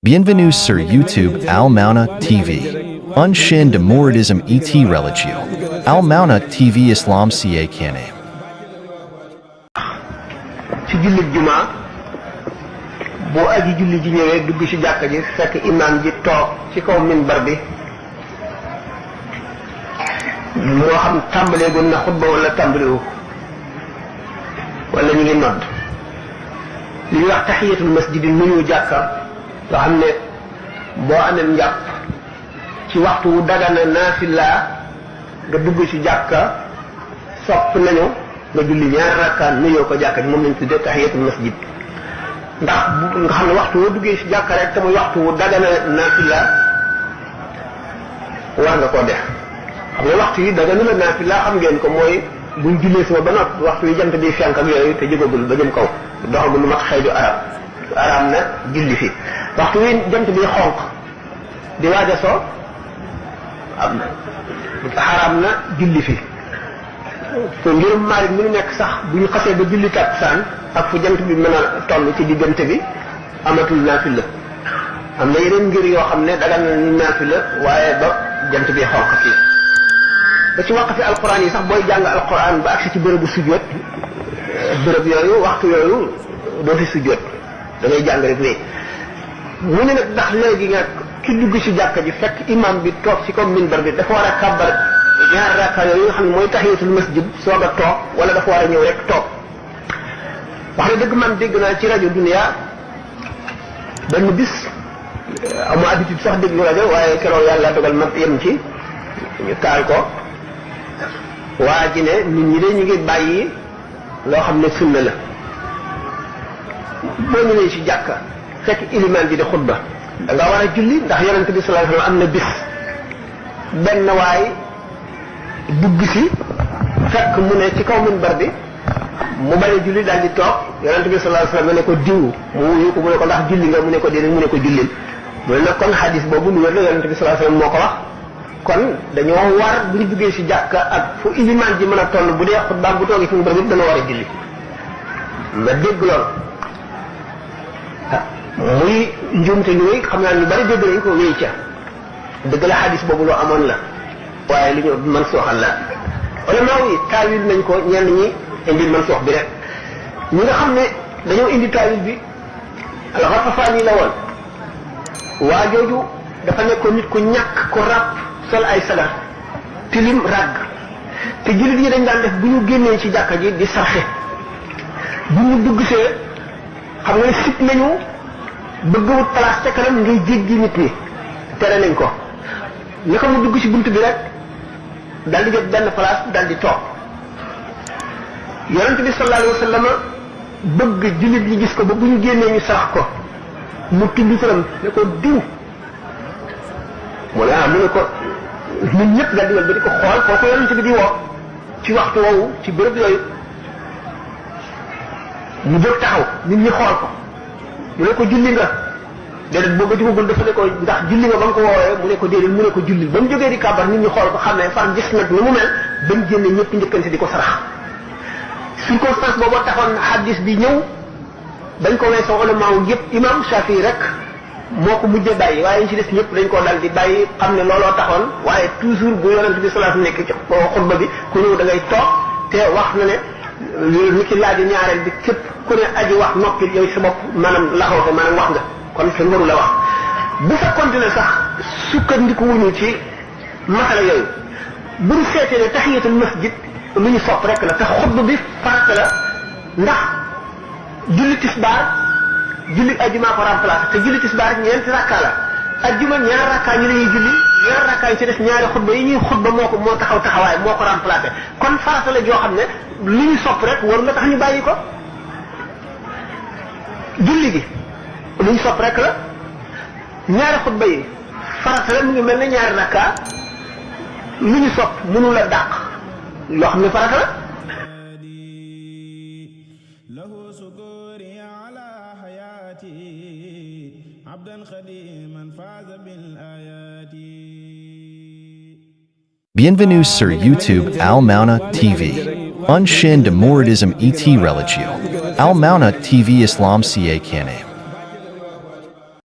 Bienvenue sur YouTube Al Mauna TV. Un chaîne de mouridisme et religieux. Al Mauna TV Islam ca Kane. ci jullit jumaa boo aji julli ji ñëwee dugg ci jàkka ji fekk imaam ji toog ci kaw minbar bi moo xam tàmbalee gun na xutba wala tàmbaliwu wala ñu ngi nodd li ñuy wax tahiyatul masjid nuyu jàkka nga xam ne boo amee njàpp ci waxtu wu dagana naafila nga dugg ci jàkka sopp nañu nga julli ñaar rakkaan nuyoo ko jàkka ji moom lañ tuddee tahiyatul masjid ndax nga xam ne waxtu woo duggee ci jàkka rek te muy waxtu wu dagana naafila war nga koo def xam nga waxtu yi dagana la naafila xam ngeen ko mooy buñ jullee suba ba noppi waxtu yi jant bi fenk ak yooyu te jógagul ba jëm kaw doxagul lu mat xëydu arab na julli fi waxtu wi jant bi xonq di waaj a soo am na xaraam na julli fi te ngirum Maalik mi nu nekk sax bu ñu xasee ba julli takkusaan ak fu jant bi mën a toll ci diggante bi amatul naafila am na yeneen ngir yoo xam ne dagal na naafila waaye ba jant bi xonq fii ba ci waqfi alquran yi sax booy jàng alquran ba agsi ci bërëbu sujjóot bërëb yooyu waxtu yooyu doo fi sujjóot da ngay jàng rek nii mu ne nag ndax léegi nga ki dugg ci jàkka ji fekk imam bi toog ci kaw minbar bi dafa war a kàbbar ñaar rakka yooyu nga xam ne mooy tahiyatul masjid soog a toog wala dafa war a ñëw rek toog wax ne dëgg man dégg naa ci rajo Dunia benn bis amu habitude sax déglu rajo waaye keroog yàlla dogal ma yem ci ñu taal ko waa ji ne nit ñi de ñu ngi bàyyi loo xam ne sunna la boo ñëwee ci jàkka fekk ilimaan ji di xutba da nga war a julli ndax yonente bi sallallahu alayhi wasallam am na bis benn waay dugg si fekk mu ne ci kaw minbar bi mu bañ a julli daal di toog yonente bi sallallahu alayhi wasallam ne ko diw mu wuyu ko mu ne ko ndax julli nga mu ne ko déedéet mu ne ko jullil mu ne nag kon xadis boobu lu wér la yonente bi sallallahu alayhi wasallam moo ko wax kon dañoo war bu ñu duggee ci jàkka ak fu ilimaan ji mën a toll bu dee xutbaam bu toogee fi minbar bi dana war a julli nga dégg lool muy njuumte lu wéy xam naa ñu bari dégg nañ ko wéy ca dëgg la xadis boobu loo amoon la waaye li ñu mën sooxal la ulama yi taawil nañ ko ñenn ñi indi mën soox bi rek ñi nga xam ne dañoo indi taawil bi al-Ghatafani la woon waa jooju dafa nekkoon nit ku ñàkk ko ràpp sol ay sagar tilim ràgg te jullit yi dañ daan def bu ñu génnee ci jàkka ji di sarxe bu ñu dugg see xam nga ne sit nañu bëgg wut place te kanam ngay jéggi nit ñi tere nañ ko ni ko mu dugg ci bunt bi rek dal di jot benn place dal di toog yonent bi sallallahu alayhi wa sallam bëgg jullit ñi gis ko ba bu ñu génnee ñu sax ko mu tudd turam ne ko diw mu ne mu ne ko ñun ñëpp dal di wal ba di ko xool kooku yonent bi di woo ci waxtu woowu ci béréb yooyu mu jóg taxaw nit ñi xool ko mu ne ko julli nga déedéet boo ko jugagul dafa ne ko ndax julli nga ba nga ko woowee mu ne ko déedéet mu ne ko julli ba mu jógee di kàbbar nit ñi xool ko xam ne far gis nag ni mu mel ba mu génne ñëpp njëkkante di ko sarax circonstance boobu taxoon hadis bi ñëw dañ ko weesoo ulama wu yëpp imam Shafi rek moo ko mujjee bàyyi waaye ñu ci des ñëpp dañ koo dal di bàyyi xam ne looloo taxoon waaye toujours bu yonent bi sallallahu alayhi wasallam nekk ci xutba bi ku ñëw da ngay toog te wax na ne ni ki laaj ñaareel bi képp ku ne aji wax noppi yow sa bopp maanaam laxaw ko maanaam wax nga kon kenn waru la wax bu fekkoon ne sax sukkandiku wuñu ci masala yooyu bu ñu seetee ne tahiyatul masjid lu ñu sopp rek la te xutba bi farata la ndax julli tisbaar julli ajjuma ko remplacé te julli tisbaar ñeenti rakka la ajjuma ñaar rakka ñu lay julli ñaar rakka yi ci des ñaari xutba yi ñuy xutba moo taxaw taxawaay moo ko remplacé kon farata la joo xam ne lu ñu sopp rek waru la tax ñu bàyyi ko julli gi lu ñu sopp rek la ñaari xutba yi farata la mu ngi mel ne ñaari rakka lu ñu sopp mënu la dàq loo xam ne farata la Bienvenue sur YouTube Al Mauna TV. Un chaîne de mouridisme et religieux. Al Mauna TV Islam ca Kane.